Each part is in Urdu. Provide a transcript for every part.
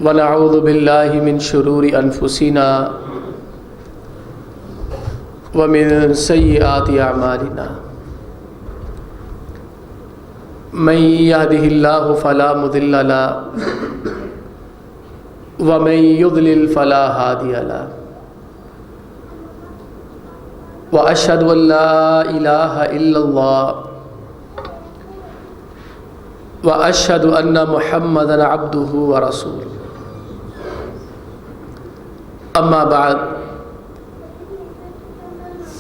ونعوذ باللہ من شرور انفسنا ومن سیئات اعمالنا من يهده اللہ فلا مضل له ومن يضلل فلا هادی له واشهد ان لا الہ الا اللہ واشهد ان محمدا عبده ورسوله اما بعد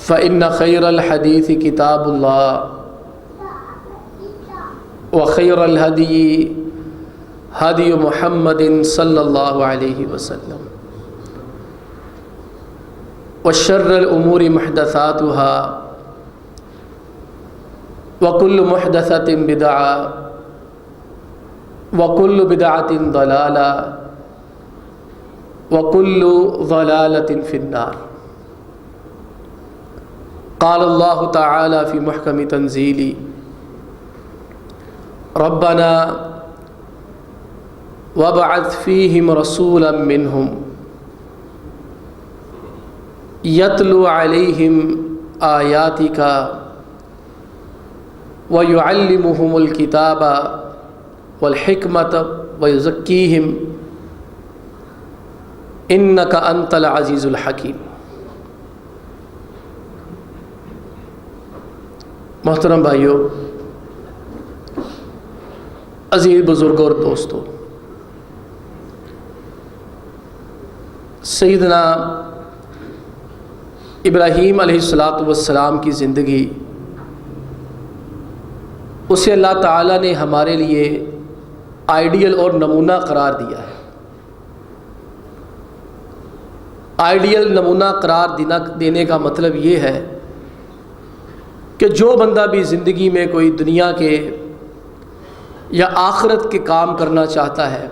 فإن خير الحديث كتاب الله وخير الهدي هدي محمد صلى الله عليه وسلم وشر الأمور محدثاتها وكل محدثة بدعة وكل بدعة ضلالة وكل ضلالة في النار قال الله تعالى في محكم تنزيله ربنا وابعث فيهم رسولا منهم يتلو عليهم آياتك ويعلمهم الكتاب والحكمة ويزكيهم انک انت العزیز الحکیم۔ محترم بھائیو، عزیز بزرگوں اور دوستو، سیدنا ابراہیم علیہ السلام کی زندگی، اسے اللہ تعالیٰ نے ہمارے لیے آئیڈیل اور نمونہ قرار دیا ہے۔ آئیڈیل نمونہ قرار دینے کا مطلب یہ ہے کہ جو بندہ بھی زندگی میں کوئی دنیا کے یا آخرت کے کام کرنا چاہتا ہے،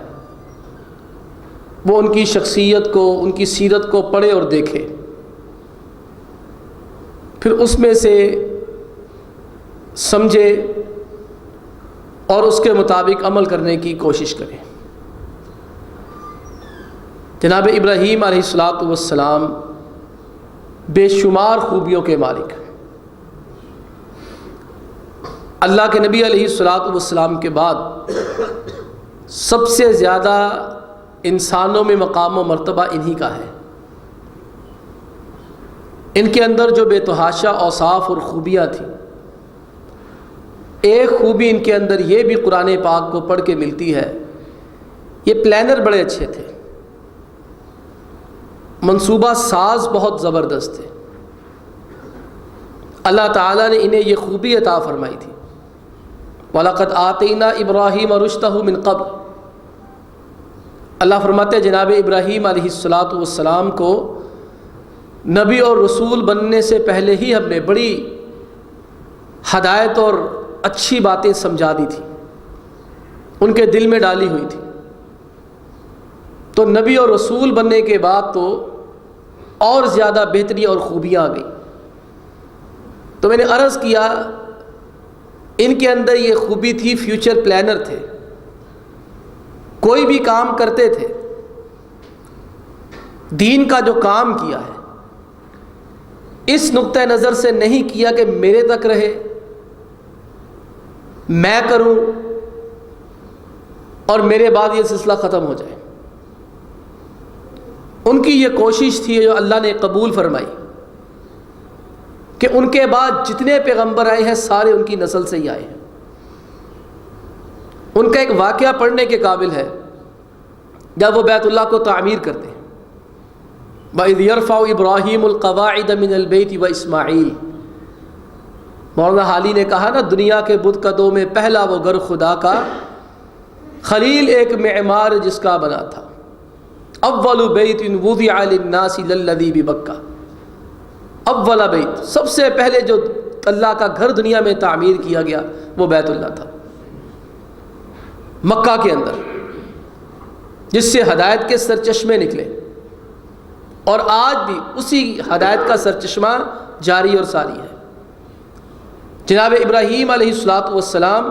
وہ ان کی شخصیت کو، ان کی سیرت کو پڑھے اور دیکھے، پھر اس میں سے سمجھے اور اس کے مطابق عمل کرنے کی کوشش کرے۔ جناب ابراہیم علیہ السلام بے شمار خوبیوں کے مالک ہیں۔ اللہ کے نبی علیہ السلام کے بعد سب سے زیادہ انسانوں میں مقام و مرتبہ انہی کا ہے۔ ان کے اندر جو بے تحاشا اوصاف اور خوبیاں تھیں، ایک خوبی ان کے اندر یہ بھی قرآن پاک کو پڑھ کے ملتی ہے، یہ پلانر بڑے اچھے تھے، منصوبہ ساز بہت زبردست تھے۔ اللہ تعالیٰ نے انہیں یہ خوبی عطا فرمائی تھی، وَلَقَدْ آتَيْنَا إِبْرَاهِيمَ رُشْدَهُ مِنْ قَبْلُ۔ اللہ فرماتے ہیں جناب ابراہیم علیہ السلام کو نبی اور رسول بننے سے پہلے ہی ہم نے بڑی ہدایت اور اچھی باتیں سمجھا دی تھی، ان کے دل میں ڈالی ہوئی تھی۔ تو نبی اور رسول بننے کے بعد تو اور زیادہ بہتری اور خوبیاں آ گئیں۔ تو میں نے عرض کیا، ان کے اندر یہ خوبی تھی، فیوچر پلانر تھے، کوئی بھی کام کرتے تھے، دین کا جو کام کیا ہے اس نقطہ نظر سے نہیں کیا کہ میرے تک رہے، میں کروں اور میرے بعد یہ سلسلہ ختم ہو جائے۔ ان کی یہ کوشش تھی جو اللہ نے قبول فرمائی کہ ان کے بعد جتنے پیغمبر آئے ہیں سارے ان کی نسل سے ہی آئے ہیں۔ ان کا ایک واقعہ پڑھنے کے قابل ہے، جب وہ بیت اللہ کو تعمیر کرتے ہیں، وَإِذْ يَرْفَعُ إِبْرَاهِيمُ الْقَوَاعِدَ مِنَ الْبَيْتِ وَإِسْمَاعِيلُ۔ مولانا حالی نے کہا نا، دنیا کے بت قدوں میں پہلا وہ گھر خدا کا، خلیل ایک معمار جس کا بنا تھا، اول بیت وضع للناس للذی ببکہ، اول بیت، سب سے پہلے جو اللہ کا گھر دنیا میں تعمیر کیا گیا وہ بیت اللہ تھا، مکہ کے اندر، جس سے ہدایت کے سرچشمے نکلے، اور آج بھی اسی ہدایت کا سرچشمہ جاری اور ساری ہے۔ جناب ابراہیم علیہ السلام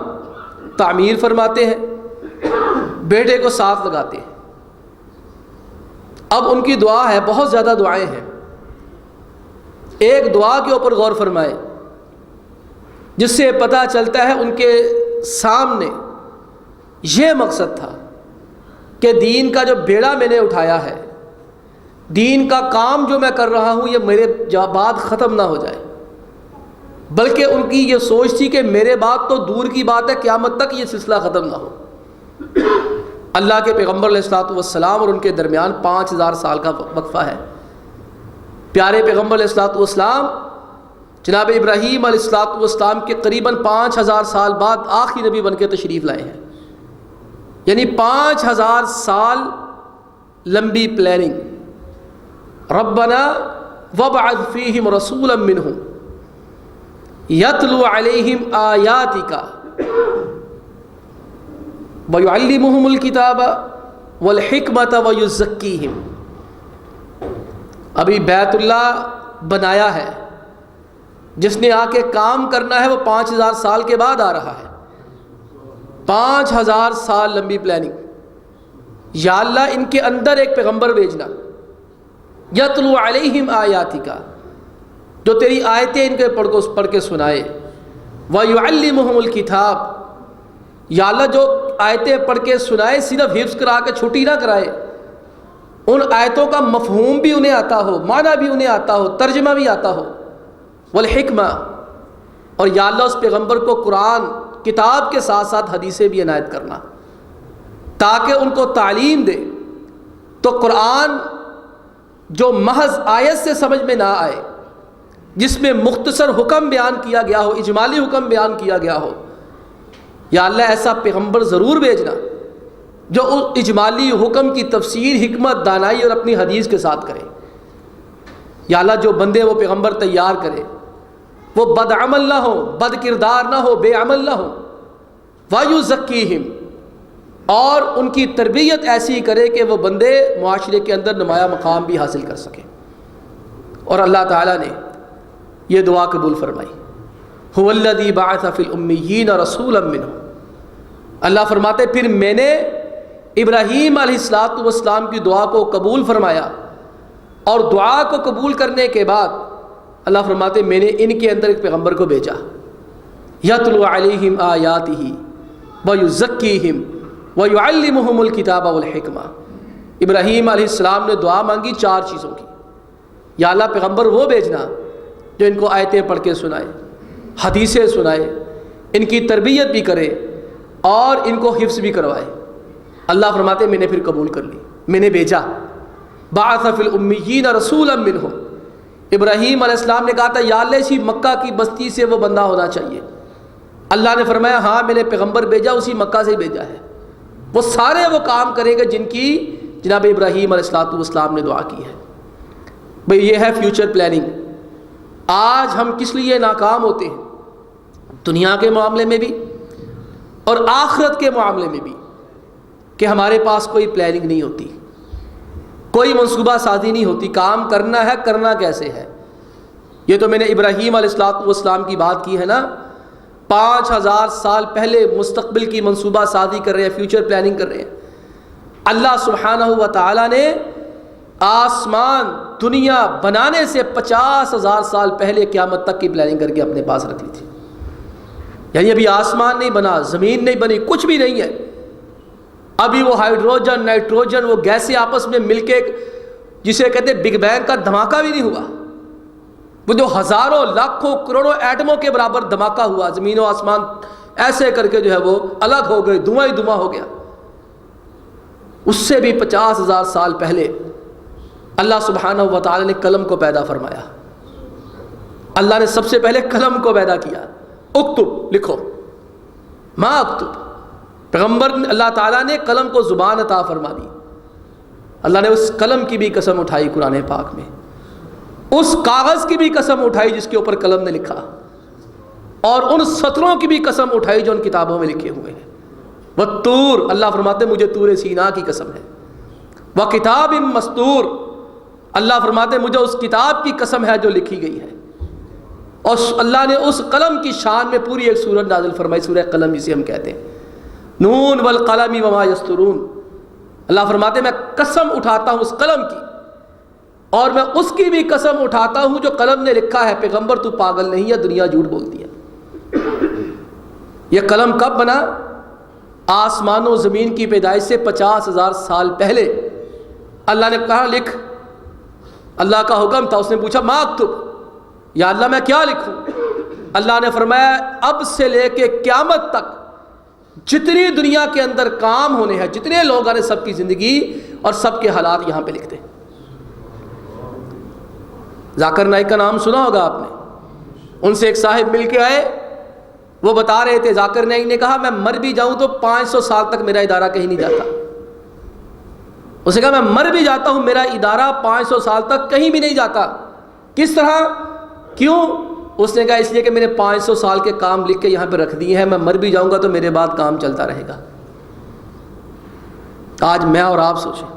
تعمیر فرماتے ہیں، بیٹے کو ساتھ لگاتے ہیں، اب ان کی دعا ہے، بہت زیادہ دعائیں ہیں، ایک دعا کے اوپر غور فرمائیں جس سے پتہ چلتا ہے ان کے سامنے یہ مقصد تھا کہ دین کا جو بیڑا میں نے اٹھایا ہے، دین کا کام جو میں کر رہا ہوں، یہ میرے بعد ختم نہ ہو جائے، بلکہ ان کی یہ سوچ تھی کہ میرے بعد تو دور کی بات ہے، قیامت تک یہ سلسلہ ختم نہ ہو۔ اللہ کے پیغمبر علیہ الصلوۃ والسلام اور ان کے درمیان 5000 سال کا وقفہ ہے۔ پیارے پیغمبر علیہ الصلوۃ والسلام جناب ابراہیم علیہ الصلوۃ والسلام کے قریباً 5000 سال بعد آخری نبی بن کے تشریف لائے ہیں، یعنی 5000 سال لمبی پلاننگ۔ ربنا وابعث فیہم رسولا منہم یتلو علیہم آیاتک ویعلمہم الکتاب والحکمۃ ویزکیہم۔ ابھی بیت اللہ بنایا ہے، جس نے آ کے کام کرنا ہے وہ 5000 سال کے بعد آ رہا ہے۔ 5000 سال لمبی پلاننگ۔ یا اللہ ان کے اندر ایک پیغمبر بھیجنا، یتلو علیہم آیاتک، جو تیری آیتیں ان کے پڑھ کے سنائے، ویعلمہم الکتاب، یا اللہ جو آیتیں پڑھ کے سنائے صرف حفظ کرا کے چھٹی نہ کرائے، ان آیتوں کا مفہوم بھی انہیں آتا ہو، معنی بھی انہیں آتا ہو، ترجمہ بھی آتا ہو، والحکمہ، اور یا اللہ اس پیغمبر کو قرآن کتاب کے ساتھ ساتھ حدیثیں بھی عنایت کرنا تاکہ ان کو تعلیم دے۔ تو قرآن جو محض آیت سے سمجھ میں نہ آئے، جس میں مختصر حکم بیان کیا گیا ہو، اجمالی حکم بیان کیا گیا ہو، یا اللہ ایسا پیغمبر ضرور بھیجنا جو اس اجمالی حکم کی تفسیر حکمت، دانائی اور اپنی حدیث کے ساتھ کرے۔ یا اللہ جو بندے وہ پیغمبر تیار کرے وہ بد عمل نہ ہو، بد کردار نہ ہو، بے عمل نہ ہو، وَيُزَكِّيهِمْ، اور ان کی تربیت ایسی کرے کہ وہ بندے معاشرے کے اندر نمایاں مقام بھی حاصل کر سکیں۔ اور اللہ تعالیٰ نے یہ دعا قبول فرمائی، هُوَ الَّذِي بَعَثَ فِي الْأُمِّيِّينَ رَسُولًا مِّنْهُمْ۔ اللہ فرماتے پھر میں نے ابراہیم علیہ السلام کی دعا کو قبول فرمایا، اور دعا کو قبول کرنے کے بعد اللہ فرماتے میں نے ان کے اندر ایک پیغمبر کو بھیجا، یتلو علیہم آیاتہ ویزکیہم ویعلمہم الکتاب والحکمہ۔ ابراہیم علیہ السلام نے دعا مانگی 4 چیزوں کی، یا اللہ پیغمبر وہ بھیجنا جو ان کو آیتیں پڑھ کے سنائے، حدیثیں سنائے، ان کی تربیت بھی کرے اور ان کو حفظ بھی کروائے۔ اللہ فرماتے میں نے پھر قبول کر لی، میں نے بھیجا۔ بعث فی الامیین رسولا منہم، ابراہیم علیہ السلام نے کہا تھا یا اللہ اسی مکہ کی بستی سے وہ بندہ ہونا چاہیے۔ اللہ نے فرمایا ہاں میں نے پیغمبر بھیجا، اسی مکہ سے ہی بھیجا ہے، وہ سارے وہ کام کرے گا جن کی جناب ابراہیم علیہ السلام نے دعا کی ہے۔ بھئی یہ ہے فیوچر پلاننگ۔ آج ہم کس لیے ناکام ہوتے ہیں دنیا کے معاملے میں بھی اور آخرت کے معاملے میں بھی، کہ ہمارے پاس کوئی پلاننگ نہیں ہوتی، کوئی منصوبہ سازی نہیں ہوتی، کام کرنا ہے، کرنا کیسے ہے۔ یہ تو میں نے ابراہیم علیہ السلام کی بات کی ہے نا، 5000 سال پہلے مستقبل کی منصوبہ سازی کر رہے ہیں، فیوچر پلاننگ کر رہے ہیں۔ اللہ سبحانہ و تعالیٰ نے آسمان دنیا بنانے سے 50,000 سال پہلے قیامت تک کی پلاننگ کر کے اپنے پاس رکھی تھی۔ یعنی ابھی آسمان نہیں بنا، زمین نہیں بنی، کچھ بھی نہیں ہے، ابھی وہ ہائیڈروجن نائٹروجن وہ گیسیں آپس میں مل کے جسے کہتے ہیں بگ بینگ کا دھماکہ بھی نہیں ہوا، وہ جو ہزاروں لاکھوں کروڑوں ایٹموں کے برابر دھماکہ ہوا، زمین و آسمان ایسے کر کے جو ہے وہ الگ ہو گئے، دھواں ہی دھواں ہو گیا۔ اس سے بھی 50,000 سال پہلے اللہ سبحانہ و تعالی نے قلم کو پیدا فرمایا۔ اللہ نے سب سے پہلے قلم کو پیدا کیا، اکتب، لکھو، ما اکتب۔ پیغمبر اللہ تعالیٰ نے قلم کو زبان عطا فرما دی۔ اللہ نے اس قلم کی بھی قسم اٹھائی قرآن پاک میں، اس کاغذ کی بھی قسم اٹھائی جس کے اوپر قلم نے لکھا، اور ان سطروں کی بھی قسم اٹھائی جو ان کتابوں میں لکھے ہوئے ہیں۔ والطور، اللہ فرماتے مجھے طور سینا کی قسم ہے۔ وکتاب مستور، اللہ فرماتے مجھے اس کتاب کی قسم ہے جو لکھی گئی ہے۔ اور اللہ نے اس قلم کی شان میں پوری ایک سورت نازل فرمائی، سورہ قلم جسے ہم کہتے ہیں، نون والقلم وما یسطرون۔ اللہ فرماتے میں قسم اٹھاتا ہوں اس قلم کی، اور میں اس کی بھی قسم اٹھاتا ہوں جو قلم نے لکھا ہے، پیغمبر تو پاگل نہیں ہے، دنیا جھوٹ بولتی ہے۔ یہ قلم کب بنا؟ آسمان و زمین کی پیدائش سے 50,000 سال پہلے اللہ نے کہا لکھ، اللہ کا حکم تھا، اس نے پوچھا ما اکتب، یا اللہ میں کیا لکھوں؟ اللہ نے فرمایا اب سے لے کے قیامت تک جتنی دنیا کے اندر کام ہونے ہیں، جتنے لوگ آنے، سب کی زندگی اور سب کے حالات یہاں پہ لکھ دیں۔ ذاکر نائک کا نام سنا ہوگا آپ نے، ان سے ایک صاحب مل کے آئے، وہ بتا رہے تھے، ذاکر نائک نے کہا میں مر بھی جاؤں تو 500 سال تک میرا ادارہ کہیں نہیں جاتا۔ اس نے کہا میں مر بھی جاتا ہوں، میرا ادارہ 500 سال تک کہیں بھی نہیں جاتا۔ کس طرح؟ کیوں؟ اس نے کہا اس لیے کہ میں نے 500 سال کے کام لکھ کے یہاں پہ رکھ دیے ہیں، میں مر بھی جاؤں گا تو میرے بعد کام چلتا رہے گا۔ آج میں اور آپ سوچیں،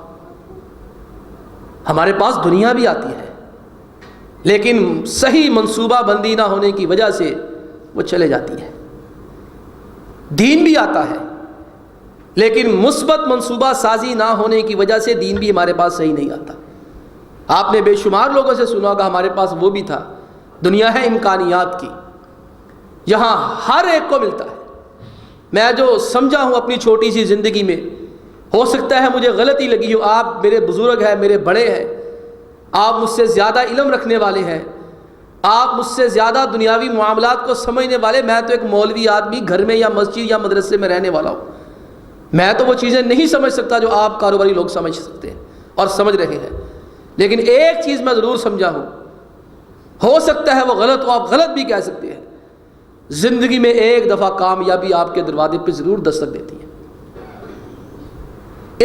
ہمارے پاس دنیا بھی آتی ہے لیکن صحیح منصوبہ بندی نہ ہونے کی وجہ سے وہ چلے جاتی ہے، دین بھی آتا ہے لیکن مثبت منصوبہ سازی نہ ہونے کی وجہ سے دین بھی ہمارے پاس صحیح نہیں آتا۔ آپ نے بے شمار لوگوں سے سنا ہوگا ہمارے پاس وہ بھی تھا۔ دنیا ہے امکانیات کی، یہاں ہر ایک کو ملتا ہے۔ میں جو سمجھا ہوں اپنی چھوٹی سی زندگی میں، ہو سکتا ہے مجھے غلطی لگی ہو، آپ میرے بزرگ ہیں، میرے بڑے ہیں، آپ مجھ سے زیادہ علم رکھنے والے ہیں، آپ مجھ سے زیادہ دنیاوی معاملات کو سمجھنے والے۔ میں تو ایک مولوی آدمی گھر میں یا مسجد یا مدرسے میں رہنے والا ہوں، میں تو وہ چیزیں نہیں سمجھ سکتا جو آپ کاروباری لوگ سمجھ سکتے ہیں اور سمجھ رہے ہیں۔ لیکن ایک چیز میں ضرور سمجھا ہوں، ہو سکتا ہے وہ غلط ہو، آپ غلط بھی کہہ سکتے ہیں، زندگی میں ایک دفعہ کامیابی آپ کے دروازے پہ ضرور دستک دیتی ہے۔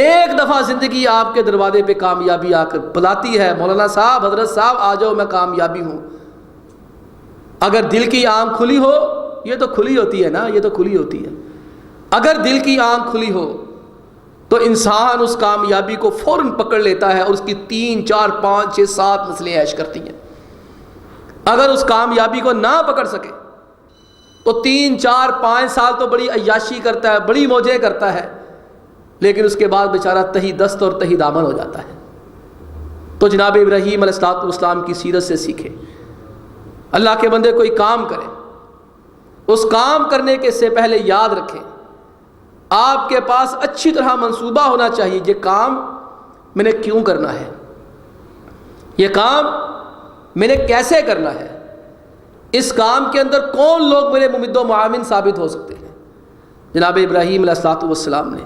ایک دفعہ زندگی آپ کے دروازے پہ کامیابی آ کر بلاتی ہے، مولانا صاحب، حضرت صاحب آ جاؤ، میں کامیابی ہوں۔ اگر دل کی آنکھ کھلی ہو، یہ تو کھلی ہوتی ہے نا، یہ تو کھلی ہوتی ہے، اگر دل کی آنکھ کھلی ہو تو انسان اس کامیابی کو فوراً پکڑ لیتا ہے اور اس کی 3 4 5 6 7 نسلیں عیش کرتی ہیں۔ اگر اس کامیابی کو نہ پکڑ سکے تو 3 4 5 سال تو بڑی عیاشی کرتا ہے، بڑی موجیں کرتا ہے، لیکن اس کے بعد بیچارہ تہی دست اور تہی دامن ہو جاتا ہے۔ تو جناب ابراہیم علیہ السلام کی سیرت سے سیکھے، اللہ کے بندے کوئی کام کرے، اس کام کرنے کے سے پہلے یاد رکھیں آپ کے پاس اچھی طرح منصوبہ ہونا چاہیے، یہ کام میں نے کیوں کرنا ہے، یہ کام میں نے کیسے کرنا ہے، اس کام کے اندر کون لوگ میرے ممد و معاون ثابت ہو سکتے ہیں۔ جناب ابراہیم علیہ السلام نے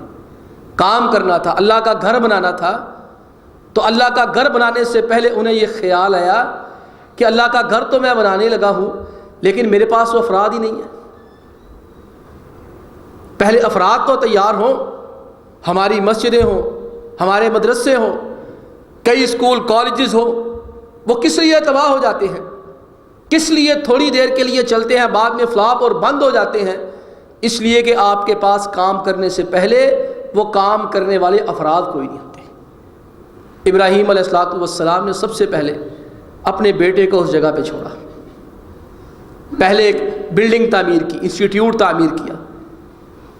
کام کرنا تھا، اللہ کا گھر بنانا تھا، تو اللہ کا گھر بنانے سے پہلے انہیں یہ خیال آیا کہ اللہ کا گھر تو میں بنانے لگا ہوں لیکن میرے پاس وہ افراد ہی نہیں ہیں۔ پہلے افراد تو تیار ہوں، ہماری مسجدیں ہوں، ہمارے مدرسے ہوں، کئی اسکول کالجز ہوں، وہ کس لیے تباہ ہو جاتے ہیں، کس لیے تھوڑی دیر کے لیے چلتے ہیں بعد میں فلاپ اور بند ہو جاتے ہیں؟ اس لیے کہ آپ کے پاس کام کرنے سے پہلے وہ کام کرنے والے افراد کوئی نہیں ہوتے۔ ابراہیم علیہ السلام نے سب سے پہلے اپنے بیٹے کو اس جگہ پہ چھوڑا، پہلے ایک بلڈنگ تعمیر کی، انسٹیٹیوٹ تعمیر کیا،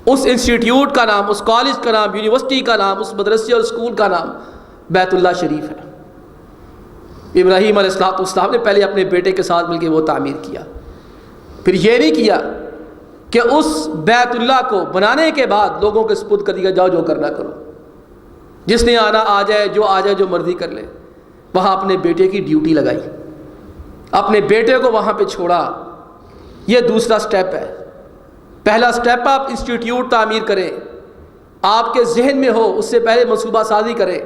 اس انسٹیٹیوٹ کا نام، اس کالج کا نام، یونیورسٹی کا نام، اس مدرسے اور اسکول کا نام بیت اللہ شریف ہے۔ ابراہیم علیہ السلام نے پہلے اپنے بیٹے کے ساتھ مل کے وہ تعمیر کیا، پھر یہ نہیں کیا کہ اس بیت اللہ کو بنانے کے بعد لوگوں کے سپرد کر دیا، جاؤ جو کرنا کرو، جس نے آنا آ جائے، جو مرضی کر لے۔ وہاں اپنے بیٹے کی ڈیوٹی لگائی، اپنے بیٹے کو وہاں پہ چھوڑا۔ یہ دوسرا سٹیپ ہے۔ پہلا سٹیپ آپ انسٹیٹیوٹ تعمیر کریں، آپ کے ذہن میں ہو، اس سے پہلے منصوبہ سازی کریں،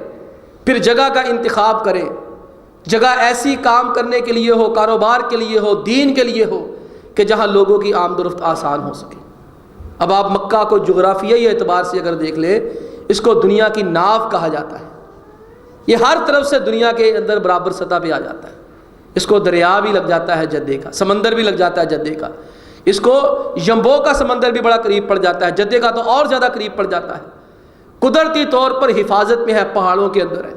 پھر جگہ کا انتخاب کریں، جگہ ایسی کام کرنے کے لیے ہو، کاروبار کے لیے ہو، دین کے لیے ہو کہ جہاں لوگوں کی آمد و رفت آسان ہو سکے۔ اب آپ مکہ کو جغرافیائی اعتبار سے اگر دیکھ لیں، اس کو دنیا کی ناو کہا جاتا ہے، یہ ہر طرف سے دنیا کے اندر برابر سطح پہ آ جاتا ہے۔ اس کو دریا بھی لگ جاتا ہے جدے کا، سمندر بھی لگ جاتا ہے جدے کا، اس کو یمبو کا سمندر بھی بڑا قریب پڑ جاتا ہے، جدے کا تو اور زیادہ قریب پڑ جاتا ہے۔ قدرتی طور پر حفاظت میں ہے، پہاڑوں کے اندر ہے۔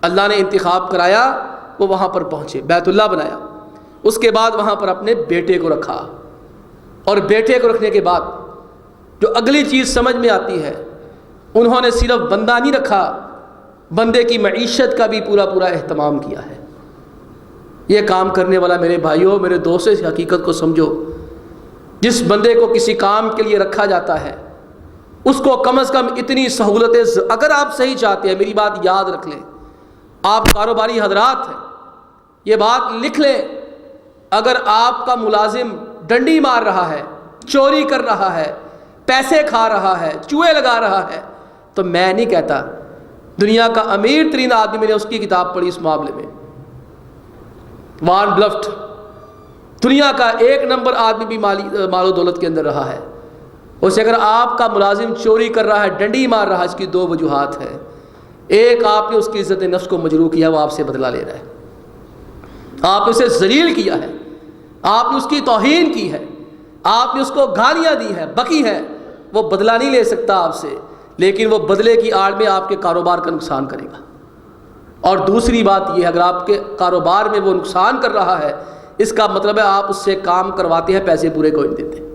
اللہ نے انتخاب کرایا، وہ وہاں پر پہنچے، بیت اللہ بنایا، اس کے بعد وہاں پر اپنے بیٹے کو رکھا، اور بیٹے کو رکھنے کے بعد جو اگلی چیز سمجھ میں آتی ہے انہوں نے صرف بندہ نہیں رکھا، بندے کی معیشت کا بھی پورا پورا اہتمام کیا ہے۔ یہ کام کرنے والا میرے بھائیوں، میرے دوستوں، اس حقیقت کو سمجھو، جس بندے کو کسی کام کے لیے رکھا جاتا ہے اس کو کم از کم اتنی سہولتیں، اگر آپ صحیح چاہتے ہیں، میری بات یاد رکھ لیں، آپ کاروباری حضرات ہیں، یہ بات لکھ لیں، اگر آپ کا ملازم ڈنڈی مار رہا ہے، چوری کر رہا ہے، پیسے کھا رہا ہے، چوہے لگا رہا ہے، تو میں نہیں کہتا، دنیا کا امیر ترین آدمی، میں نے اس کی کتاب پڑھی اس معاملے میں، وارن بلفٹ، دنیا کا 1 نمبر آدمی بھی مال و دولت کے اندر رہا ہے، اسے اگر آپ کا ملازم چوری کر رہا ہے، ڈنڈی مار رہا ہے، اس کی 2 وجوہات ہیں۔ ایک، آپ نے اس کی عزت نفس کو مجروح کیا، وہ آپ سے بدلہ لے رہا ہے، آپ نے اسے ذلیل کیا ہے، آپ نے اس کی توہین کی ہے، آپ نے اس کو گالیاں دی ہیں، بکی ہے، وہ بدلہ نہیں لے سکتا آپ سے، لیکن وہ بدلے کی آڑ میں آپ کے کاروبار کا نقصان کرے گا۔ اور دوسری بات یہ ہے، اگر آپ کے کاروبار میں وہ نقصان کر رہا ہے، اس کا مطلب ہے آپ اس سے کام کرواتے ہیں، پیسے پورے کوئی نہیں دیتے۔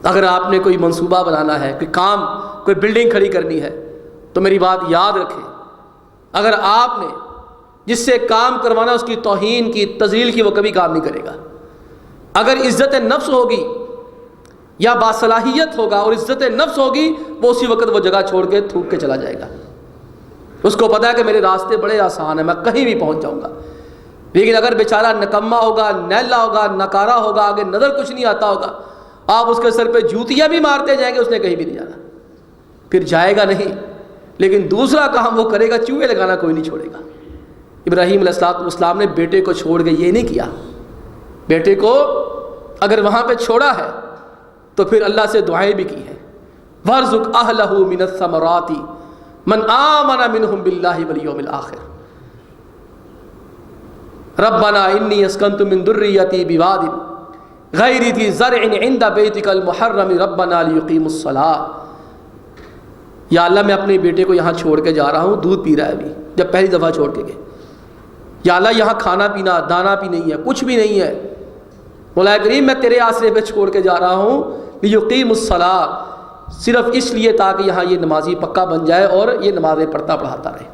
اگر آپ نے کوئی منصوبہ بنانا ہے، کوئی کام، کوئی بلڈنگ کھڑی کرنی ہے، تو میری بات یاد رکھیں، اگر آپ نے جس سے کام کروانا اس کی توہین کی، تذلیل کی، وہ کبھی کام نہیں کرے گا۔ اگر عزت نفس ہوگی یا باصلاحیت ہوگا اور عزت نفس ہوگی، وہ اسی وقت وہ جگہ چھوڑ کے تھوک کے چلا جائے گا۔ اس کو پتا ہے کہ میرے راستے بڑے آسان ہیں، میں کہیں بھی پہنچ جاؤں گا۔ لیکن اگر بیچارہ نکما ہوگا، نیلا ہوگا، نکارا ہوگا، آگے نظر کچھ نہیں آتا ہوگا، آپ اس کے سر پہ جوتیاں بھی مارتے جائیں گے، اس نے کہیں بھی نہیں جانا، پھر جائے گا نہیں۔ لیکن دوسرا کام وہ کرے گا، چوہے لگانا کوئی نہیں چھوڑے گا۔ ابراہیم علیہ السلام نے بیٹے کو چھوڑ کے یہ نہیں کیا، بیٹے کو اگر وہاں پہ چھوڑا ہے تو پھر اللہ سے دعائیں بھی کی ہیں، وَارْزُقْ أَهْلَهُ مِنَ الثَّمَرَاتِ مَنْ آمَنَ مِنْهُمْ بِاللَّهِ وَالْيَوْمِ الْآخِرِ رَبَّنَا إِنِّي أَسْكَنْتُ مِنْ ذُرِّيَّتِي بِوَادٍ غَيْرِ ذِي زَرْعٍ عِنْدَ بَيْتِكَ الْمُحَرَّمِ رَبَّنَا لِيُقِيمُوا الصَّلَاةَ۔ یا اللہ، میں اپنے بیٹے کو یہاں چھوڑ کے جا رہا ہوں، دودھ پی رہا ہے ابھی، جب پہلی دفعہ چھوڑ کے گئے، یا اللہ یہاں کھانا پینا، دانا بھی نہیں ہے، کچھ بھی نہیں ہے، مولا کریم میں تیرے آسرے پہ چھوڑ کے جا رہا ہوں، لیقیم الصلاۃ، صرف اس لیے تاکہ یہاں یہ نمازی پکا بن جائے اور یہ نمازیں پڑھتا رہے۔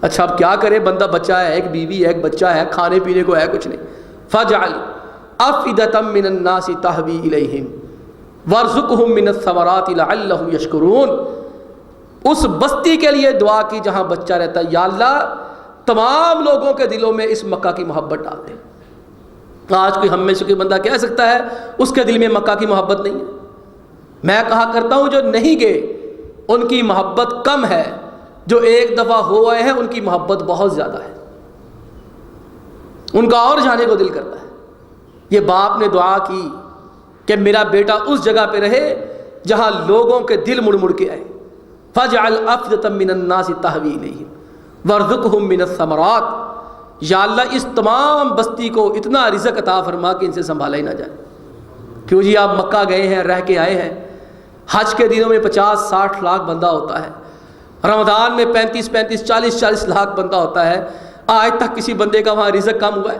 اچھا اب کیا کرے بندہ، بچہ ہے، ایک بیوی ہے، ایک بچہ ہے، کھانے پینے کو ہے کچھ نہیں۔ فَاجْعَلْ أَفْئِدَةً مِّنَ النَّاسِ تَهْوِي إِلَيْهِمْ وَارْزُقْهُم مِّنَ الثَّمَرَاتِ لَعَلَّهُمْ يَشْكُرُونَ۔ اس بستی کے لیے دعا کی جہاں بچہ رہتا ہے، یا اللہ تمام لوگوں کے دلوں میں اس مکہ کی محبت ڈال دے۔ آج کوئی ہم میں سے کوئی بندہ کہہ سکتا ہے اس کے دل میں مکہ کی محبت نہیں ہے؟ میں کہا کرتا ہوں جو نہیں گئے ان کی محبت کم ہے، جو ایک دفعہ ہو آئے ہیں ان کی محبت بہت زیادہ ہے، ان کا اور جانے کو دل کرتا ہے۔ یہ باپ نے دعا کی کہ میرا بیٹا اس جگہ پہ رہے جہاں لوگوں کے دل مڑ مڑ کے آئے۔ فَاجْعَلْ أَفْئِدَةً مِّنَ النَّاسِ تَهْوِي إِلَيْهِمْ وَارْزُقْهُم مِّنَ الثَّمَرَاتِ۔ یا اللہ اس تمام بستی کو اتنا رزق عطا فرما کہ ان سے سنبھالا ہی نہ جائے۔ کیوں جی، آپ مکہ گئے ہیں، رہ کے آئے ہیں، حج کے دنوں میں 50-60 لاکھ بندہ ہوتا ہے، رمضان میں 35-35 40-40 لاکھ بندہ ہوتا ہے، آج تک کسی بندے کا وہاں رزق کم ہوا ہے؟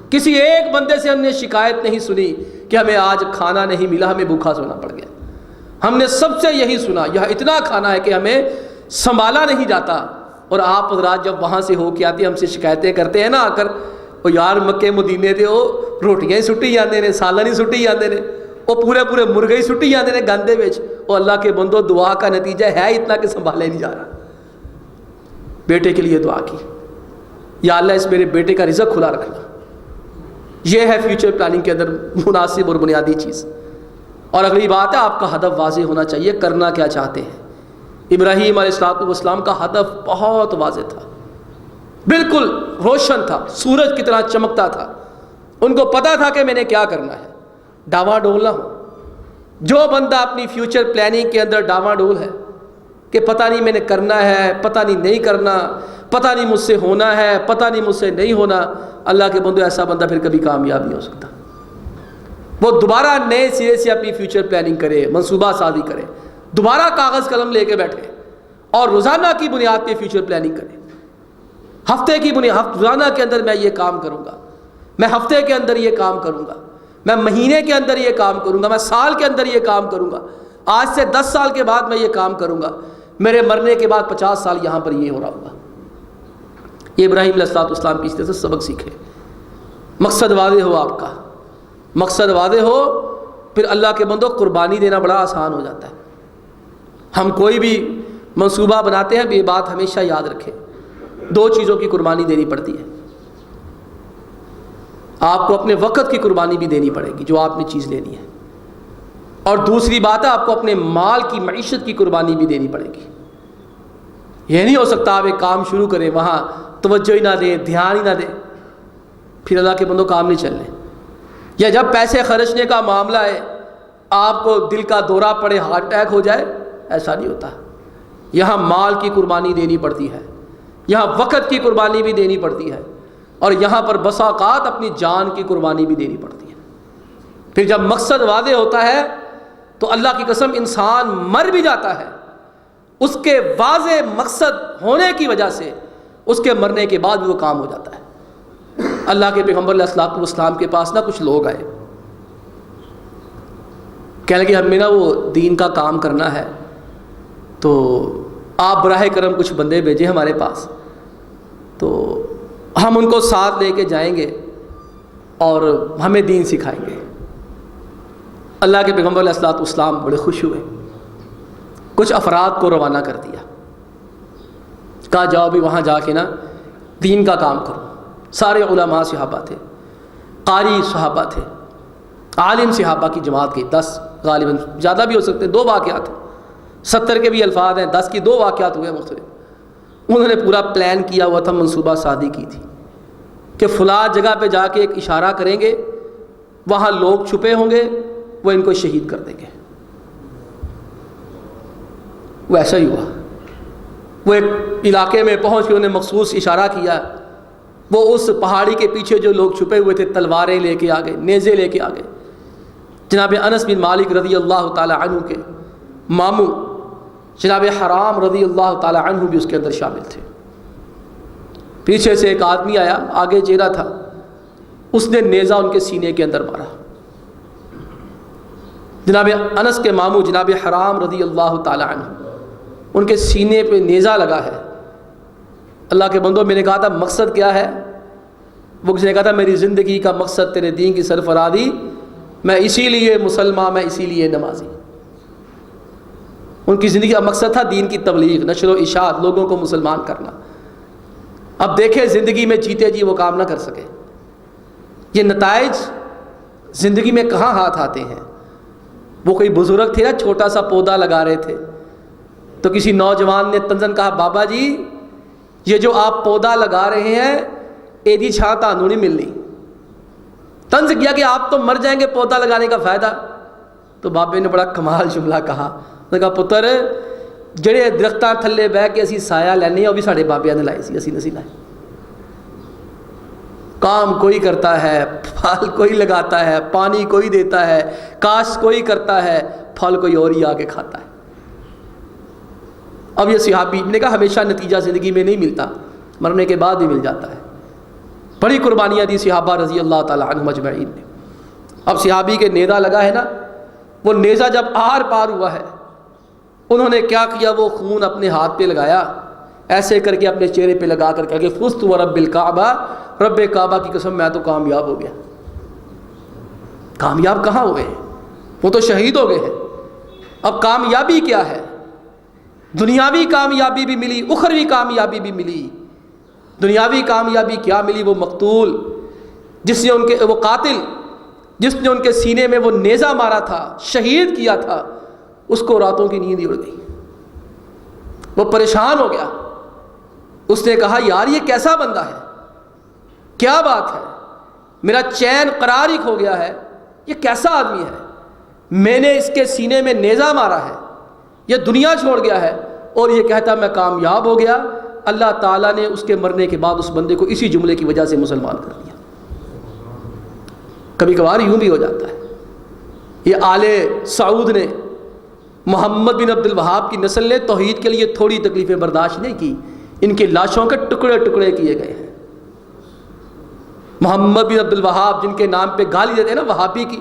کسی ایک بندے سے ہم نے شکایت نہیں سنی کہ ہمیں آج کھانا نہیں ملا، ہمیں بھوکا سونا پڑ گیا۔ ہم نے سب سے یہی سنا، یہاں اتنا کھانا ہے کہ ہمیں سنبھالا نہیں جاتا۔ اور آپ حضرات جب وہاں سے ہو کے آتے ہم سے شکایتیں کرتے ہیں نا آ کر، وہ یار مکے مدینے دے وہ روٹیاں ہی سٹی جاندے نے، سالن ہی سٹی جاندے نے، وہ پورے مرغے ہی سٹی جاندے نے گندے وچ، وہ اللہ کے بندو دعا کا نتیجہ ہے اتنا کہ سنبھالا ہی نہیں جا رہا۔ بیٹے کے لیے دعا کی، یا اللہ اس میرے بیٹے کا رزق کھلا رکھنا۔ یہ ہے فیوچر پلاننگ کے اندر مناسب اور بنیادی چیز۔ اور اگلی بات ہے آپ کا ہدف واضح ہونا چاہیے، کرنا کیا چاہتے ہیں۔ ابراہیم علیہ السلام کا ہدف بہت واضح تھا، بالکل روشن تھا، سورج کی طرح چمکتا تھا۔ ان کو پتا تھا کہ میں نے کیا کرنا ہے، ڈاواں ڈول نہ ہو۔ جو بندہ اپنی فیوچر پلاننگ کے اندر ڈاواں ڈول ہے کہ پتہ نہیں میں نے کرنا ہے، پتہ نہیں کرنا، پتہ نہیں مجھ سے ہونا ہے، پتہ نہیں مجھ سے نہیں ہونا، اللہ کے بندو ایسا بندہ پھر کبھی کامیاب نہیں ہو سکتا۔ وہ دوبارہ نئے سرے سے اپنی فیوچر پلاننگ کرے، منصوبہ سازی کرے، دوبارہ کاغذ قلم لے کے بیٹھے اور روزانہ کی بنیاد پہ فیوچر پلاننگ کرے۔ ہفتے کی بنیاد، روزانہ کے اندر میں یہ کام کروں گا، میں ہفتے کے اندر یہ کام کروں گا، میں مہینے کے اندر یہ کام کروں گا، میں سال کے اندر یہ کام کروں گا۔ آج سے 10 سال کے بعد میں یہ کام کروں گا، میرے مرنے کے بعد 50 سال یہاں پر یہ ہو رہا ہوگا۔ یہ ابراہیم علیہ السلام کی اس طرح سے سبق سیکھے۔ مقصد واضح ہو، آپ کا مقصد واضح ہو، پھر اللہ کے بندوں قربانی دینا بڑا آسان ہو جاتا ہے۔ ہم کوئی بھی منصوبہ بناتے ہیں، یہ بات ہمیشہ یاد رکھیں، 2 چیزوں کی قربانی دینی پڑتی ہے۔ آپ کو اپنے وقت کی قربانی بھی دینی پڑے گی جو آپ نے چیز لینی ہے، اور دوسری بات ہے آپ کو اپنے مال کی معیشت کی قربانی بھی دینی پڑے گی۔ یہ نہیں ہو سکتا آپ ایک کام شروع کریں، وہاں توجہ ہی نہ دیں، دھیان ہی نہ دیں، پھر اللہ کے بندوں کام نہیں چلنے۔ یا جب پیسے خرچنے کا معاملہ ہے آپ کو دل کا دورہ پڑے، ہارٹ اٹیک ہو جائے، ایسا نہیں ہوتا۔ یہاں مال کی قربانی دینی پڑتی ہے، یہاں وقت کی قربانی بھی دینی پڑتی ہے، اور یہاں پر بسا اوقات اپنی جان کی قربانی بھی دینی پڑتی ہے۔ پھر جب مقصد واضح ہوتا ہے تو اللہ کی قسم انسان مر بھی جاتا ہے، اس کے واضح مقصد ہونے کی وجہ سے اس کے مرنے کے بعد بھی وہ کام ہو جاتا ہے۔ اللہ کے پیغمبر علیہ الصلوۃ والسلام کے پاس کچھ لوگ آئے، کہنے لگے ہمیں وہ دین کا کام کرنا ہے، تو آپ براہ کرم کچھ بندے بھیجیں ہمارے پاس، تو ہم ان کو ساتھ لے کے جائیں گے اور ہمیں دین سکھائیں گے۔ اللہ کے پیغمبر علیہ الصلوۃ والسلام بڑے خوش ہوئے، کچھ افراد کو روانہ کر دیا، کہا جاؤ بھی وہاں جا کے نا دین کا کام کرو۔ سارے علماء صحابہ تھے، قاری صحابہ تھے، عالم صحابہ کی جماعت گئی، 10 غالباً زیادہ بھی ہو سکتے ہیں، 2 واقعات ہیں، 70 کے بھی الفاظ ہیں، 10 کی 2 واقعات ہوئے مختلف۔ انہوں نے پورا پلان کیا ہوا تھا، منصوبہ سازی کی تھی کہ فلاں جگہ پہ جا کے ایک اشارہ کریں گے، وہاں لوگ چھپے ہوں گے، وہ ان کو شہید کر دیں گے۔ وہ ایسا ہی ہوا، وہ ایک علاقے میں پہنچ کے انہوں نے مخصوص اشارہ کیا، وہ اس پہاڑی کے پیچھے جو لوگ چھپے ہوئے تھے تلواریں لے کے آ گئے، نیزے لے کے آ گئے۔ جناب انس بن مالک رضی اللہ تعالی عنہ کے ماموں جناب حرام رضی اللہ تعالی عنہ بھی اس کے اندر شامل تھے۔ پیچھے سے ایک آدمی آیا، آگے چہرہ تھا، اس نے نیزہ ان کے سینے کے اندر مارا۔ جناب انس کے ماموں جناب حرام رضی اللہ تعالی عنہ، ان کے سینے پہ نیزہ لگا ہے۔ اللہ کے بندوں، میں نے کہا تھا مقصد کیا ہے؟ وہ کسی نے کہا تھا میری زندگی کا مقصد تیرے دین کی سرفرازی، میں اسی لیے مسلمان، میں اسی لیے نمازی۔ ان کی زندگی کا مقصد تھا دین کی تبلیغ، نشر و اشاعت، لوگوں کو مسلمان کرنا۔ اب دیکھیں زندگی میں جیتے جی وہ کام نہ کر سکے، یہ نتائج زندگی میں کہاں ہاتھ آتے ہیں؟ وہ کوئی بزرگ تھے نا، چھوٹا سا پودا لگا رہے تھے، تو کسی نوجوان نے تنزن کہا بابا جی یہ جو آپ پودا لگا رہے ہیں ایدی چھاں تانوں نہیں ملنی۔ طنز کیا کہ آپ تو مر جائیں گے، پودا لگانے کا فائدہ؟ تو بابے نے بڑا کمال جملہ کہا، اس نے کہا پتر جڑے درختاں تھلے بہ کے اسی سایہ لینے، وہ بھی ساڑے بابیاں نے لائے سی، اسی نہیں لائے۔ کام کوئی کرتا ہے، پھل کوئی لگاتا ہے، پانی کوئی دیتا ہے، کاشت کوئی کرتا ہے، پھل کوئی اور ہی آگے کھاتا ہے۔ اب یہ صحابی نے کہا ہمیشہ نتیجہ زندگی میں نہیں ملتا، مرنے کے بعد بھی مل جاتا ہے۔ بڑی قربانیاں دی صحابہ رضی اللہ تعالی عنہم اجمعین نے۔ اب صحابی کے نیزہ لگا ہے نا، وہ نیزہ جب آر پار ہوا ہے، انہوں نے کیا کیا، وہ خون اپنے ہاتھ پہ لگایا، ایسے کر کے اپنے چہرے پہ لگا کر کہ فزت ورب الکعبہ، رب کعبہ کی قسم میں تو کامیاب ہو گیا۔ کامیاب کہاں ہوئے؟ وہ تو شہید ہو گئے ہیں۔ اب کامیابی کیا ہے؟ دنیاوی کامیابی بھی ملی، اخروی کامیابی بھی ملی۔ دنیاوی کامیابی کیا ملی؟ وہ مقتول جس نے ان کے، وہ قاتل جس نے ان کے سینے میں وہ نیزہ مارا تھا، شہید کیا تھا، اس کو راتوں کی نیند اڑ گئی، وہ پریشان ہو گیا۔ اس نے کہا یار یہ کیسا بندہ ہے، کیا بات ہے، میرا چین قرار ہی کھو گیا ہے، یہ کیسا آدمی ہے، میں نے اس کے سینے میں نیزہ مارا ہے، یہ دنیا چھوڑ گیا ہے اور یہ کہتا میں کامیاب ہو گیا۔ اللہ تعالیٰ نے اس کے مرنے کے بعد اس بندے کو اسی جملے کی وجہ سے مسلمان کر دیا۔ کبھی کبھار یوں بھی ہو جاتا ہے۔ یہ آل سعود نے، محمد بن عبد الوہاب کی نسل نے توحید کے لیے تھوڑی تکلیفیں برداشت نہیں کی، ان کے لاشوں کے ٹکڑے ٹکڑے کیے گئے ہیں۔ محمد بن عبد الوہاب جن کے نام پہ گالی دیتے ہیں نا وہابی کی،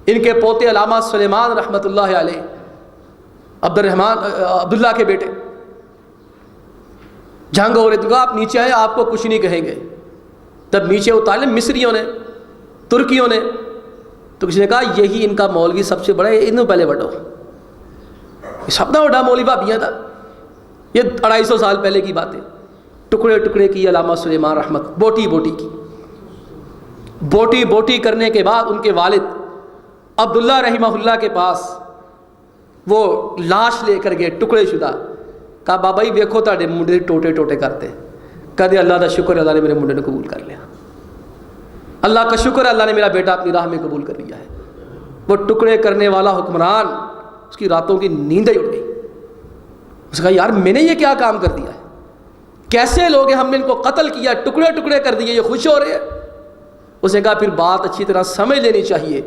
ان کے پوتے علامہ سلیمان رحمۃ اللہ علیہ عبداللہ کے بیٹے، جنگ ہو رہی تھی، کہا آپ نیچے آئے، آپ کو کچھ نہیں کہیں گے. تب نیچے اتارے مصریوں نے، ترکیوں نے. تو کسی نے کہا یہی ان کا مولوی سب سے بڑا ہے، انہوں پہلے بڑھو. سب سے بڑا مولوی بھابیاں تھا. یہ 250 سال پہلے کی بات ہے. ٹکڑے ٹکڑے کی علامہ سلیمان رحمت، بوٹی بوٹی کی. بوٹی بوٹی کرنے کے بعد ان کے والد عبداللہ رحمہ اللہ کے پاس وہ لاش لے کر گئے ٹکڑے شدہ. کہا بابا جی ویکھو تہاڈے منڈے ٹوٹے ٹوٹے کرتے. کہتے اللہ کا شکر ہے اللہ نے میرے منڈے کو قبول کر لیا. اللہ کا شکر ہے اللہ نے میرا بیٹا اپنی راہ میں قبول کر لیا ہے. وہ ٹکڑے کرنے والا حکمران، اس کی راتوں کی نیند ہی اڑ گئی. اس نے کہا یار میں نے یہ کیا کام کر دیا ہے، کیسے لوگ ہیں، ہم نے ان کو قتل کیا، ٹکڑے ٹکڑے کر دیے، یہ خوش ہو رہے ہیں. اس نے کہا پھر بات اچھی طرح سمجھ لینی چاہیے،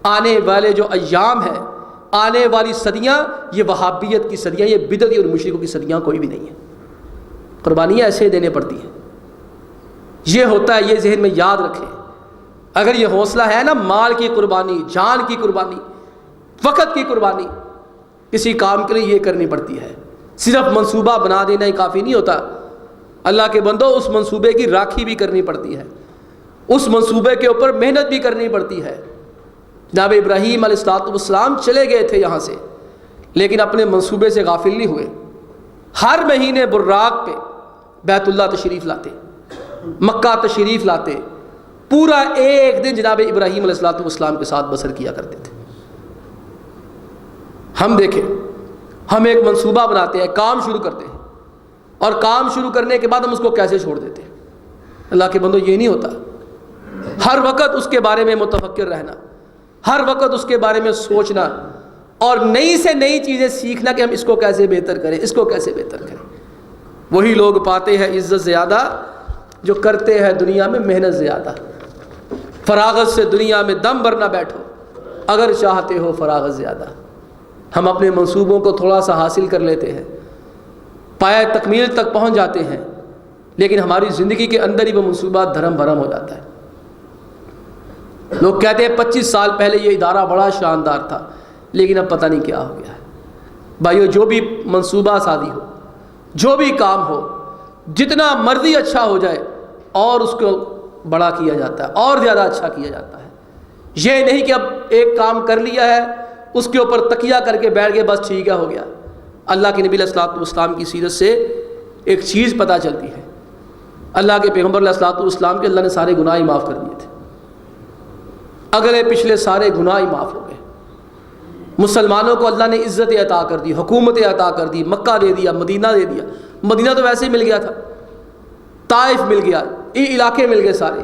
آنے والے جو ایام ہیں، آنے والی صدیاں، یہ وہابیت کی صدیاں، یہ بدعتی اور مشرکوں کی صدیاں کوئی بھی نہیں ہیں. قربانیاں ایسے دینے پڑتی ہیں. یہ ہوتا ہے، یہ ذہن میں یاد رکھیں. اگر یہ حوصلہ ہے نا، مال کی قربانی، جان کی قربانی، وقت کی قربانی، کسی کام کے لیے یہ کرنی پڑتی ہے. صرف منصوبہ بنا دینا ہی کافی نہیں ہوتا. اللہ کے بندو، اس منصوبے کی راکھی بھی کرنی پڑتی ہے، اس منصوبے کے اوپر محنت بھی کرنی پڑتی ہے. جناب ابراہیم علیہ السلام چلے گئے تھے یہاں سے، لیکن اپنے منصوبے سے غافل نہیں ہوئے. ہر مہینے براق پہ بیت اللہ تشریف لاتے، مکہ تشریف لاتے، پورا ایک دن جناب ابراہیم علیہ السلام کے ساتھ بسر کیا کرتے تھے. ہم دیکھیں، ہم ایک منصوبہ بناتے ہیں، کام شروع کرتے ہیں، اور کام شروع کرنے کے بعد ہم اس کو کیسے چھوڑ دیتے ہیں. اللہ کے بندو یہ نہیں ہوتا. ہر وقت اس کے بارے میں متفکر رہنا، ہر وقت اس کے بارے میں سوچنا، اور نئی سے نئی چیزیں سیکھنا کہ ہم اس کو کیسے بہتر کریں، اس کو کیسے بہتر کریں. وہی لوگ پاتے ہیں عزت زیادہ جو کرتے ہیں دنیا میں محنت زیادہ. فراغت سے دنیا میں دم بھر نہ بیٹھو اگر چاہتے ہو فراغت زیادہ. ہم اپنے منصوبوں کو تھوڑا سا حاصل کر لیتے ہیں، پایہ تکمیل تک پہنچ جاتے ہیں، لیکن ہماری زندگی کے اندر ہی وہ منصوبہ دھرم بھرم ہو جاتا ہے. لوگ کہتے ہیں 25 سال پہلے یہ ادارہ بڑا شاندار تھا، لیکن اب پتہ نہیں کیا ہو گیا ہے. بھائیو، جو بھی منصوبہ سازی ہو، جو بھی کام ہو، جتنا مرضی اچھا ہو جائے، اور اس کو بڑا کیا جاتا ہے، اور زیادہ اچھا کیا جاتا ہے. یہ نہیں کہ اب ایک کام کر لیا ہے اس کے اوپر تکیہ کر کے بیٹھ گئے بس ٹھیک ہے ہو گیا. اللہ کے نبی علیہ الصلوۃ والسلام کی سیرت سے ایک چیز پتہ چلتی ہے. اللہ کے پیغمبر علیہ الصلوۃ والسلام کے اللہ نے سارے گناہ ہی معاف کر دیے تھے، اگلے پچھلے سارے گناہ ہی معاف ہو گئے. مسلمانوں کو اللہ نے عزت عطا کر دی، حکومت عطا کر دی، مکہ دے دیا، مدینہ دے دیا. مدینہ تو ویسے ہی مل گیا تھا، طائف مل گیا، یہ علاقے مل گئے سارے،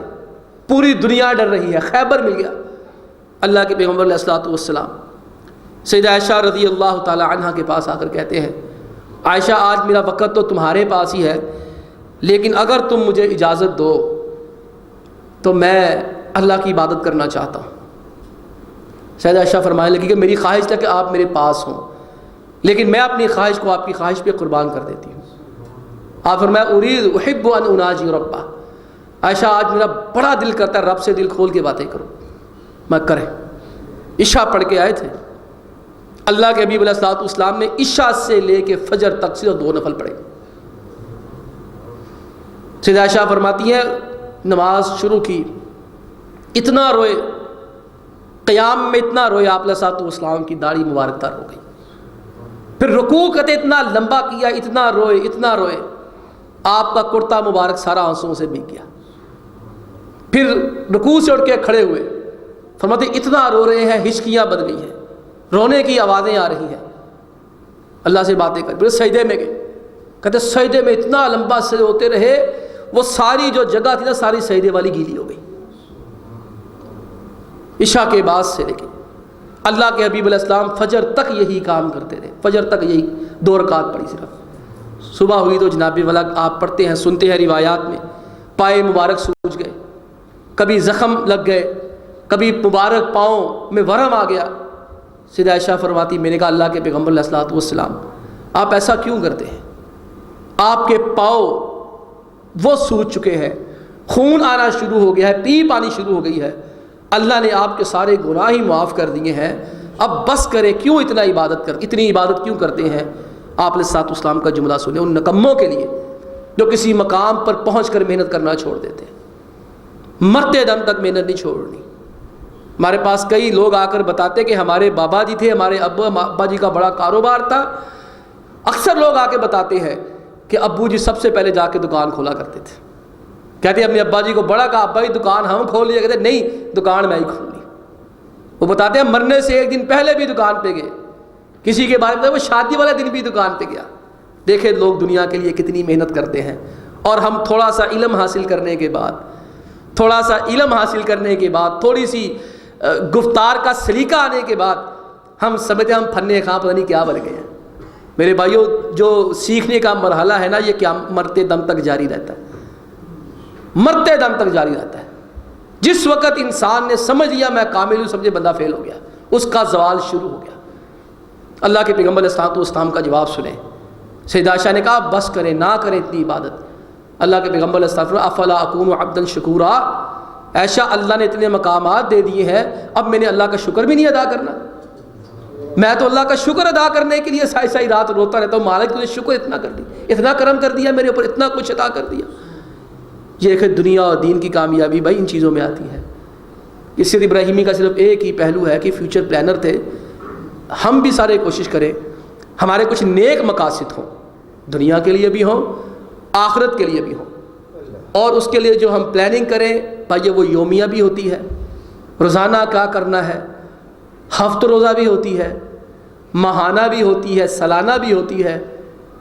پوری دنیا ڈر رہی ہے. خیبر مل گیا. اللہ کے پیغمبر علیہ الصلوۃ والسلام سیدہ عائشہ رضی اللہ تعالی عنہا کے پاس آ کر کہتے ہیں، عائشہ آج میرا وقت تو تمہارے پاس ہی ہے، لیکن اگر تم مجھے اجازت دو تو میں اللہ کی عبادت کرنا چاہتا ہوں. سیدہ عائشہ فرمانے لگی کہ میری خواہش ہے کہ آپ میرے پاس ہوں، لیکن میں اپنی خواہش کو آپ کی خواہش پہ قربان کر دیتی ہوں. آپ فرمایا اريد احب ان اناجي ربا. عائشہ آج میرا بڑا دل کرتا ہے رب سے دل کھول کے باتیں کروں. میں کریں. عشاء پڑھ کے آئے تھے. اللہ کے حبیب علیہ الصلوۃ والسلام نے عشاء سے لے کے فجر تک صرف 2 نفل پڑھے. سیدہ عائشہ فرماتی ہیں نماز شروع کی، اتنا روئے، قیام میں اتنا روئے، آپ علیہ الصلوۃ والسلام کی داڑھی مبارک تر ہو گئی. پھر رکوع کرتے اتنا لمبا کیا، اتنا روئے اتنا روئے، آپ کا کرتا مبارک سارا آنسوؤں سے بھیگ گیا. پھر رکوع سے اٹھ کے کھڑے ہوئے، فرماتے اتنا رو رہے ہیں، ہچکیاں بن گئی ہیں، رونے کی آوازیں آ رہی ہیں، اللہ سے باتیں کر. پھر سجدے میں گئے، کہتے سجدے میں اتنا لمبا سجدے ہوتے رہے، وہ ساری جو جگہ تھی نا ساری سجدے والی گیلی ہو گئی. عشاء کے بعد سے لے کے اللہ کے حبیب علیہ السلام فجر تک یہی کام کرتے رہے. فجر تک یہی 2 رکعت پڑھی صرف. صبح ہوئی تو جناب والا آپ پڑھتے ہیں، سنتے ہیں روایات میں، پائے مبارک سوج گئے، کبھی زخم لگ گئے، کبھی مبارک پاؤں میں ورم آ گیا. سیدہ عائشہ فرماتی میں نے کہا اللہ کے پیغمبر علیہ الصلوۃ والسلام آپ ایسا کیوں کرتے ہیں؟ آپ کے پاؤں وہ سوج چکے ہیں، خون آنا شروع ہو گیا ہے، پیپ آنی شروع ہو گئی ہے، اللہ نے آپ کے سارے گناہ ہی معاف کر دیے ہیں، اب بس کرے، کیوں اتنی عبادت کیوں کرتے ہیں؟ آپ علیہ الصلوۃ والسلام کا جملہ سنیں ان نکموں کے لیے جو کسی مقام پر پہنچ کر محنت کرنا چھوڑ دیتے ہیں، مرتے دم تک محنت نہیں چھوڑنی۔ ہمارے پاس کئی لوگ آ کر بتاتے کہ ہمارے بابا جی تھے، ہمارے ابا جی کا بڑا کاروبار تھا۔ اکثر لوگ آ کے بتاتے ہیں کہ ابو جی سب سے پہلے جا کے دکان کھولا کرتے تھے، کہتے ہیں اپنے ابا جی کو بڑا کہا ابا جی دکان ہم کھول لیا، کہتے نہیں دکان میں ہی کھول لی۔ وہ بتاتے ہیں مرنے سے ایک دن پہلے بھی دکان پہ گئے، کسی کے بارے میں وہ شادی والے دن بھی دکان پہ گیا۔ دیکھیں لوگ دنیا کے لیے کتنی محنت کرتے ہیں، اور ہم تھوڑا سا علم حاصل کرنے کے بعد، تھوڑی سی گفتار کا سلیقہ آنے کے بعد ہم سمجھتے ہم فن خواہ پتہ نہیں کیا بن گئے ہیں۔ میرے بھائیوں، جو سیکھنے کا مرحلہ ہے نا، یہ کیا مرتے دم تک جاری رہتا ہے، مرتے دم تک جاری رہتا ہے۔ جس وقت انسان نے سمجھ لیا میں کامل ہوں، سمجھے بندہ فیل ہو گیا، اس کا زوال شروع ہو گیا۔ اللہ کے پیغمبر علیہ الصلوۃ والسلام کا جواب سنیں۔ سیدہ عائشہ نے کہا بس کریں، نہ کریں اتنی عبادت۔ اللہ کے پیغمبر علیہ الصلوۃ والسلام افلا اکون عبدا شکورا، عائشہ اللہ نے اتنے مقامات دے دیے ہیں، اب میں نے اللہ کا شکر بھی نہیں ادا کرنا؟ میں تو اللہ کا شکر ادا کرنے کے لیے ساری ساری رات روتا رہتا ہوں، مالک تجھے شکر اتنا کر دی، اتنا کرم کر دیا میرے اوپر، اتنا کچھ عطا کر دیا۔ یہ کہ دنیا اور دین کی کامیابی بھائی ان چیزوں میں آتی ہے۔ یہ سید ابراہیمی کا صرف ایک ہی پہلو ہے کہ فیوچر پلانر تھے۔ ہم بھی سارے کوشش کریں ہمارے کچھ نیک مقاصد ہوں، دنیا کے لیے بھی ہوں، آخرت کے لیے بھی ہوں، اور اس کے لیے جو ہم پلاننگ کریں بھائی وہ یومیہ بھی ہوتی ہے، روزانہ کیا کرنا ہے، ہفتہ روزہ بھی ہوتی ہے، ماہانہ بھی ہوتی ہے، سالانہ بھی ہوتی ہے۔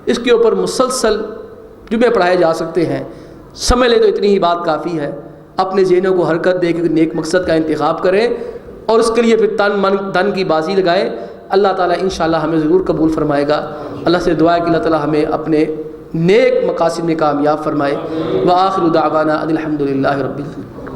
اس کے اوپر مسلسل جمعے پڑھائے جا سکتے ہیں۔ سمجھ لے تو اتنی ہی بات کافی ہے۔ اپنے ذہنوں کو حرکت دے کے نیک مقصد کا انتخاب کریں، اور اس کے لیے پھر تن من دھن کی بازی لگائیں۔ اللہ تعالیٰ انشاءاللہ ہمیں ضرور قبول فرمائے گا۔ اللہ سے دعا ہے کہ اللہ تعالیٰ ہمیں اپنے نیک مقاصد میں کامیاب فرمائے۔ وآخر دعوانا ان الحمد للہ رب العالمین۔